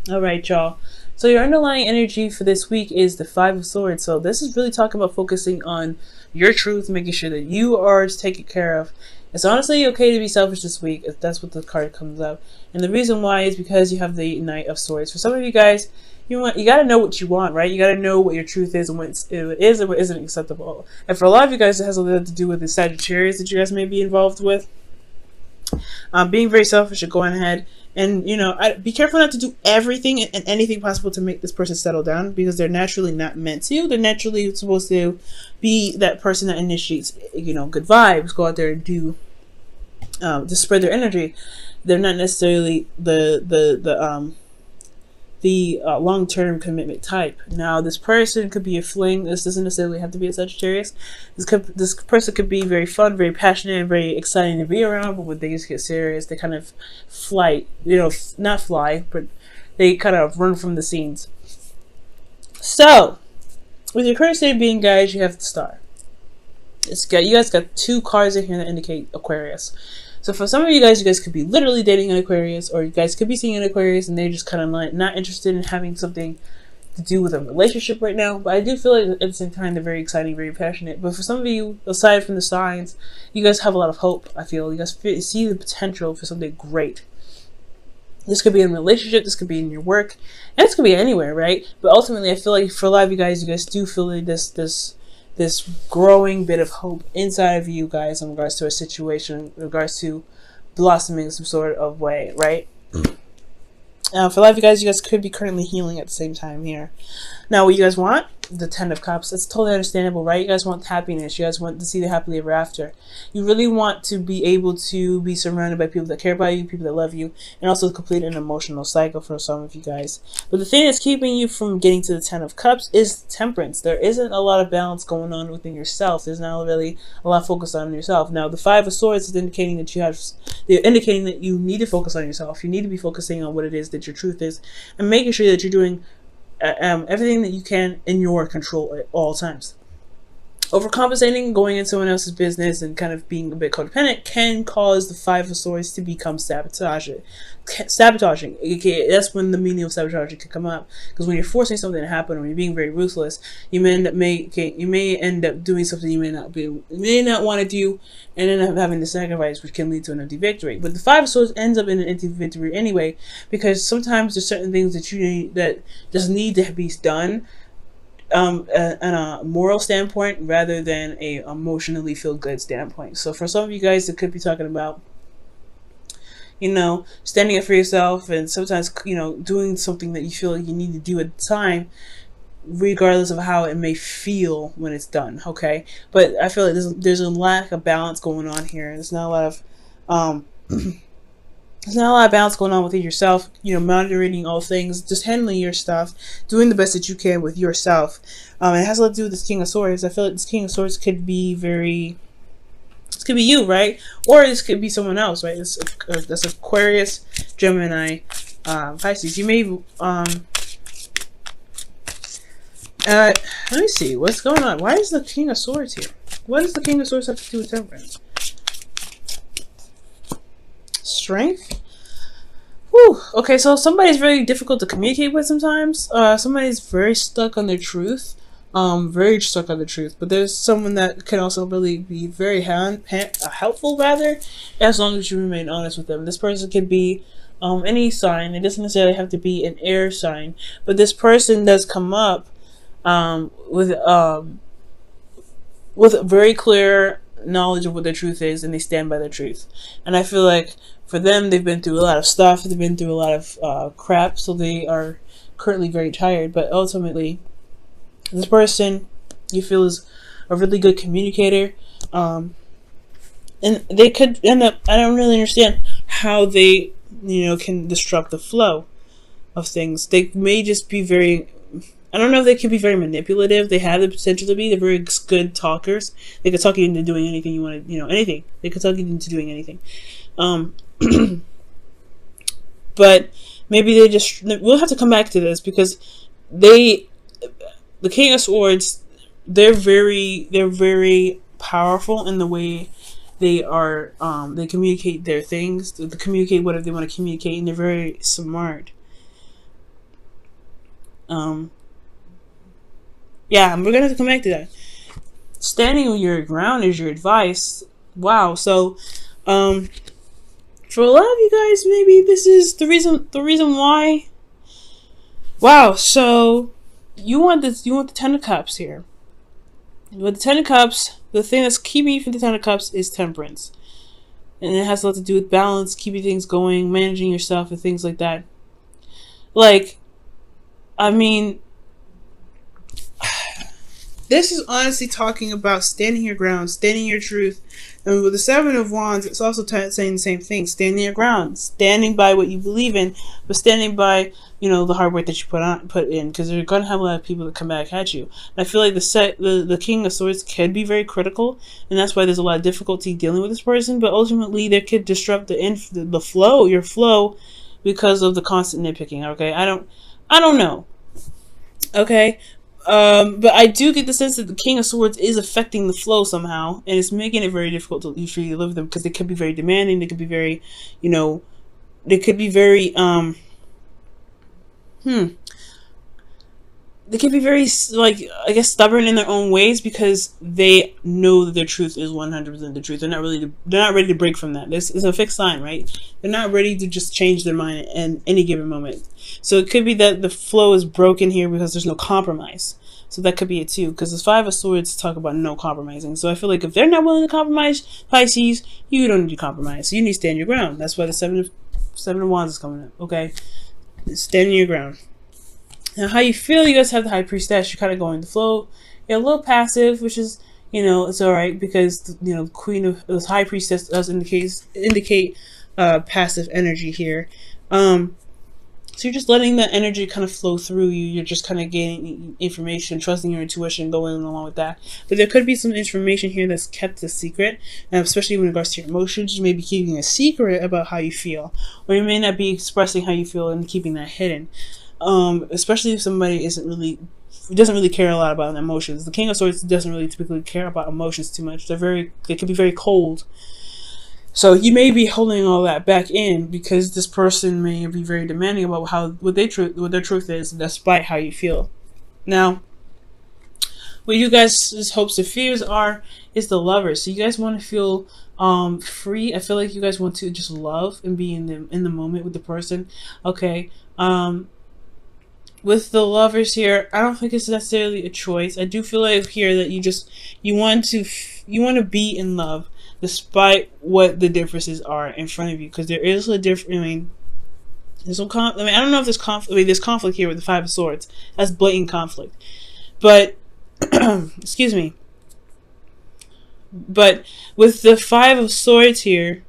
All right, y'all. So your underlying energy for this week is the Five of Swords. So this is really talking about focusing on your truth, making sure that you are taken care of. It's honestly okay to be selfish this week if that's what the card comes up. And the reason why is because you have the Knight of Swords. For some of you guys, you got to know what you want, right? You got to know what your truth is and what it is and what isn't acceptable. And for a lot of you guys, it has a lot to do with the Sagittarius that you guys may be involved with. Being very selfish and going ahead and be careful not to do everything and anything possible to make this person settle down, because they're naturally not meant to. They're naturally supposed to be that person that initiates good vibes, go out there and do to spread their energy. They're not necessarily the long-term commitment type. Now, this person could be a fling. This doesn't necessarily have to be a Sagittarius. This person could be very fun, very passionate, and very exciting to be around, but when things get serious, they kind of not fly, but they kind of run from the scenes. So, with your current state being, guys, you have the Star. You guys got two cards in here that indicate Aquarius. So for some of you guys could be literally dating an Aquarius, or you guys could be seeing an Aquarius and they're just kind of like not interested in having something to do with a relationship right now. But I do feel like at the same time they're very exciting, very passionate. But for some of you, aside from the signs, you guys have a lot of hope. I feel you guys see the potential for something great. This could be in a relationship, this could be in your work, and this could be anywhere, right? But ultimately, I feel like for a lot of you guys do feel like this growing bit of hope inside of you guys in regards to a situation, in regards to blossoming some sort of way, right? For a lot of you guys could be currently healing at the same time here. Now, what you guys want? The Ten of Cups. It's totally understandable, right? You guys want happiness. You guys want to see the happily ever after. You really want to be able to be surrounded by people that care about you, people that love you, and also complete an emotional cycle for some of you guys. But the thing that's keeping you from getting to the Ten of Cups is temperance. There isn't a lot of balance going on within yourself. There's not really a lot of focus on yourself. Now, the Five of Swords is indicating that they're indicating that you need to focus on yourself. You need to be focusing on what it is that your truth is, and making sure that you're doing everything that you can in your control at all times. Overcompensating, going into someone else's business, and kind of being a bit codependent can cause the Five of Swords to become sabotaging. That's when the meaning of sabotaging can come up. Because when you're forcing something to happen, or you're being very ruthless, you may end up doing something you may not want to do, and end up having to sacrifice, which can lead to an empty victory. But the Five of Swords ends up in an empty victory anyway, because sometimes there's certain things that you need that just need to be done on a moral standpoint rather than a emotionally feel good standpoint. So for some of you guys, it could be talking about standing up for yourself, and sometimes doing something that you feel like you need to do at the time, regardless of how it may feel when it's done. Okay, but I feel like there's a lack of balance going on here. There's not a lot of there's not a lot of balance going on within yourself, monitoring all things, just handling your stuff, doing the best that you can with yourself. It has a lot to do with this King of Swords. I feel like this King of Swords could be this could be you, right? Or this could be someone else, right? That's Aquarius, Gemini, Pisces. You may, let me see, what's going on? Why is the King of Swords here? What does the King of Swords have to do with temperance? Strength. Whew. Okay, so somebody's very difficult to communicate with sometimes. Somebody's very stuck on their truth. Very stuck on the truth. But there's someone that can also really be very helpful, rather, as long as you remain honest with them. This person could be any sign. It doesn't necessarily have to be an air sign. But this person does come up with very clear knowledge of what their truth is, and they stand by their truth. And I feel like for them, they've been through a lot of stuff, they've been through a lot of crap, so they are currently very tired. But ultimately, this person you feel is a really good communicator, and they could end up, I don't really understand how they can disrupt the flow of things. They may just be very, I don't know if they can be very manipulative. They have the potential to be. They're very good talkers. They could talk you into doing anything you want to, anything. They could talk you into doing anything. But maybe we'll have to come back to this, because the King of Swords, they're very powerful in the way they are, they communicate their things, they communicate whatever they want to communicate, and they're very smart. Yeah, we're gonna have to come back to that. Standing on your ground is your advice. Wow. So, for a lot of you guys, maybe this is the reason. The reason why. Wow. So, you want this? You want the Ten of Cups here. With the Ten of Cups, the thing that's keeping you from the Ten of Cups is temperance, and it has a lot to do with balance, keeping things going, managing yourself, and things like that. Like, I mean, this is honestly talking about standing your ground, standing your truth. And with the Seven of Wands, it's also saying the same thing. Standing your ground, standing by what you believe in, but standing by, you know, the hard work that you put in. Because you're going to have a lot of people that come back at you. And I feel like the King of Swords can be very critical. And that's why there's a lot of difficulty dealing with this person. But ultimately, they could disrupt the flow, your flow, because of the constant nitpicking. Okay, I don't know. Okay. But I do get the sense that the King of Swords is affecting the flow somehow, and it's making it very difficult to usually live with them, because they could be very demanding, they could be very, you know, they could be very, they can be very, like, I guess, stubborn in their own ways, because they know that their truth is 100% the truth. They're not ready to break from that. This is a fixed sign, right? They're not ready to just change their mind in any given moment. So it could be that the flow is broken here because there's no compromise. So that could be it too, because the Five of Swords talk about no compromising. So I feel like if they're not willing to compromise, Pisces, you don't need to compromise. So you need to stand your ground. That's why the Seven of Wands is coming up. Okay, stand your ground. Now, how you feel? You guys have the High Priestess. You're kind of going with the flow. You're a little passive, which is, you know, it's all right, because, you know, Queen of the High Priestess does indicate passive energy here. So you're just letting that energy kind of flow through you. You're just kind of gaining information, trusting your intuition, going along with that. But there could be some information here that's kept a secret, and especially in regards to your emotions. You may be keeping a secret about how you feel, or you may not be expressing how you feel and keeping that hidden. Especially if somebody doesn't really care a lot about emotions. The King of Swords doesn't really typically care about emotions too much. They can be very cold. So you may be holding all that back in, because this person may be very demanding about what their truth is, despite how you feel. Now, what you guys' hopes and fears is the Lovers. So you guys want to feel free. I feel like you guys want to just love and be in the moment with the person. Okay. With the Lovers here, I don't think it's necessarily a choice. I do feel like here that you want to be in love, despite what the differences are in front of you, because there is a difference. I mean, I don't know if there's conflict. I mean, there's conflict here with the Five of Swords. That's blatant conflict. But excuse me. But with the Five of Swords here,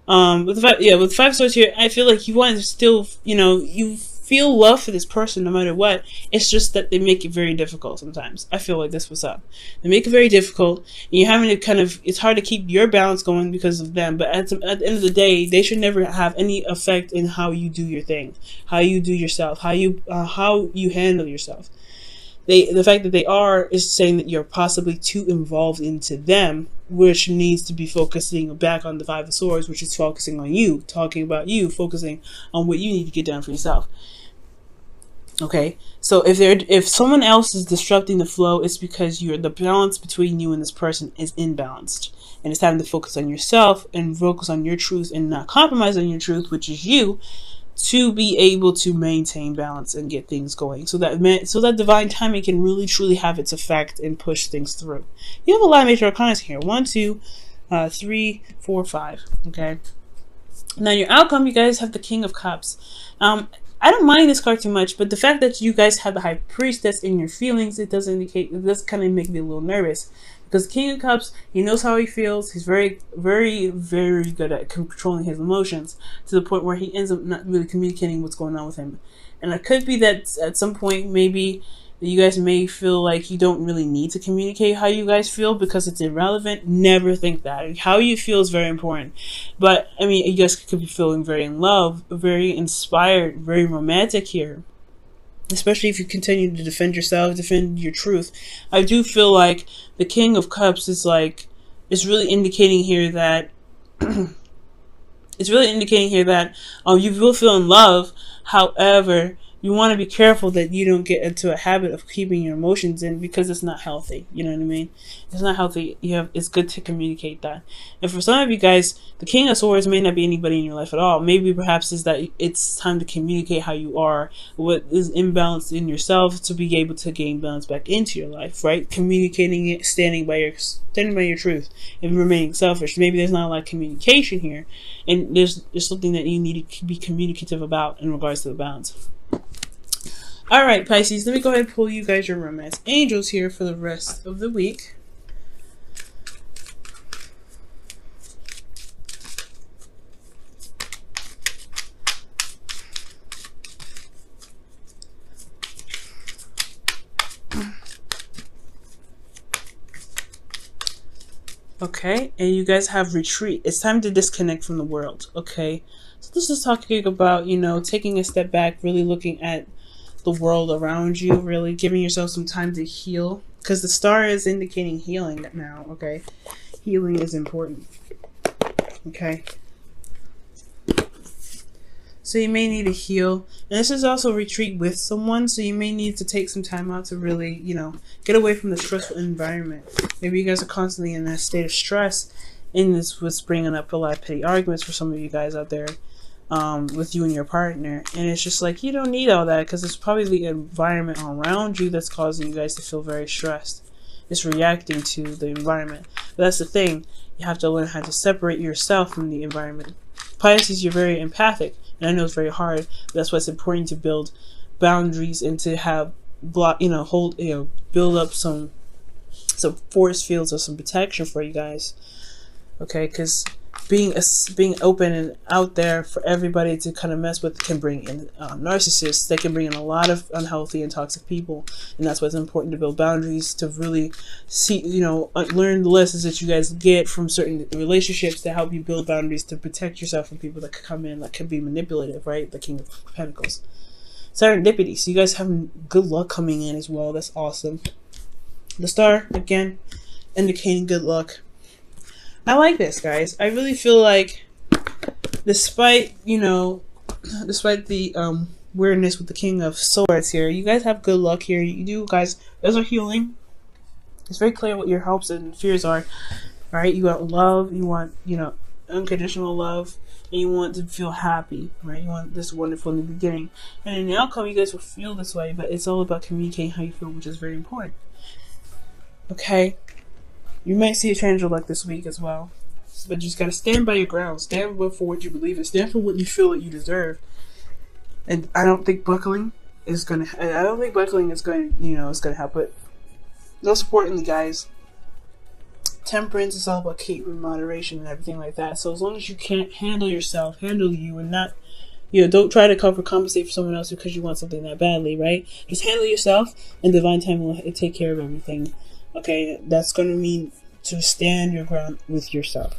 with the Five of Swords here, I feel like you want to still, you know, you feel love for this person no matter what. It's just that they make it very difficult sometimes. I feel like this was up. They make it very difficult, and you're having to it's hard to keep your balance going because of them. But at the end of the day, they should never have any effect in how you do your thing, how you do yourself, how you handle yourself. The fact that they are is saying that you're possibly too involved into them, which needs to be focusing back on the Five of Swords, which is focusing on you, talking about you, focusing on what you need to get done for yourself. Okay, so if someone else is disrupting the flow, it's because the balance between you and this person is imbalanced, and it's having to focus on yourself and focus on your truth and not compromise on your truth, which is you, to be able to maintain balance and get things going, so that divine timing can really truly have its effect and push things through. You have a lot of major arcana here: 1, 2, 3, 4, 5. Okay. Now your outcome, you guys have the King of Cups. I don't mind this card too much, but the fact that you guys have the High Priestess in your feelings, it does kind of make me a little nervous. Because the King of Cups, he knows how he feels. He's very, very, very good at controlling his emotions, to the point where he ends up not really communicating what's going on with him. And it could be that at some point, maybe you guys may feel like you don't really need to communicate how you guys feel because it's irrelevant. Never think that. How you feel is very important. But, I mean, you guys could be feeling very in love, very inspired, very romantic here. Especially if you continue to defend yourself, defend your truth. I do feel like the King of Cups is really indicating here that you will feel in love. However, you want to be careful that you don't get into a habit of keeping your emotions in, because it's not healthy. You know what I mean? It's not healthy. It's good to communicate that. And for some of you guys, the King of Swords may not be anybody in your life at all. Maybe perhaps is that it's time to communicate how you are, what is imbalanced in yourself, to be able to gain balance back into your life, right? Communicating it, standing by your truth, and remaining selfish. Maybe there's not a lot of communication here, and there's something that you need to be communicative about in regards to the balance. All right, Pisces, let me go ahead and pull you guys your romance angels here for the rest of the week. Okay, and you guys have retreat. It's time to disconnect from the world, okay? So this is talking about, taking a step back, really looking at the world around you, really giving yourself some time to heal, because the star is indicating healing now. Okay, healing is important. Okay, so you may need to heal, and this is also retreat with someone, so you may need to take some time out to really get away from the stressful environment. Maybe you guys are constantly in a state of stress, and this was bringing up a lot of petty arguments for some of you guys out there. With you and your partner, and it's just like, you don't need all that, because it's probably the environment around you that's causing you guys to feel very stressed. It's reacting to the environment. But that's the thing, you have to learn how to separate yourself from the environment. Pisces, you're very empathic, and I know it's very hard, but that's why it's important to build boundaries and to have build up some force fields or some protection for you guys. Okay, because being open and out there for everybody to kind of mess with can bring in narcissists. They can bring in a lot of unhealthy and toxic people, and that's why it's important to build boundaries, to really see, learn the lessons that you guys get from certain relationships to help you build boundaries to protect yourself from people that could come in that could be manipulative, right? The King of Pentacles. Serendipity. So you guys have good luck coming in as well. That's awesome. The star, again, indicating good luck. I like this, guys. I really feel like, despite the weirdness with the King of Swords here, you guys have good luck here. You guys are healing. It's very clear what your hopes and fears are. Right? You want love. You want unconditional love, and you want to feel happy. Right? You want this wonderful new beginning, and in the outcome, you guys will feel this way. But it's all about communicating how you feel, which is very important. Okay. You might see a change of luck this week as well. But you just gotta stand by your ground. Stand for what you believe in. Stand for what you feel that you deserve. And I don't think buckling is gonna help. But most importantly, guys, temperance is all about keeping moderation and everything like that. So as long as you can't handle yourself, handle you, and not, don't try to compensate for someone else because you want something that badly, right? Just handle yourself, and divine time will take care of everything. Okay, that's going to mean to stand your ground with yourself.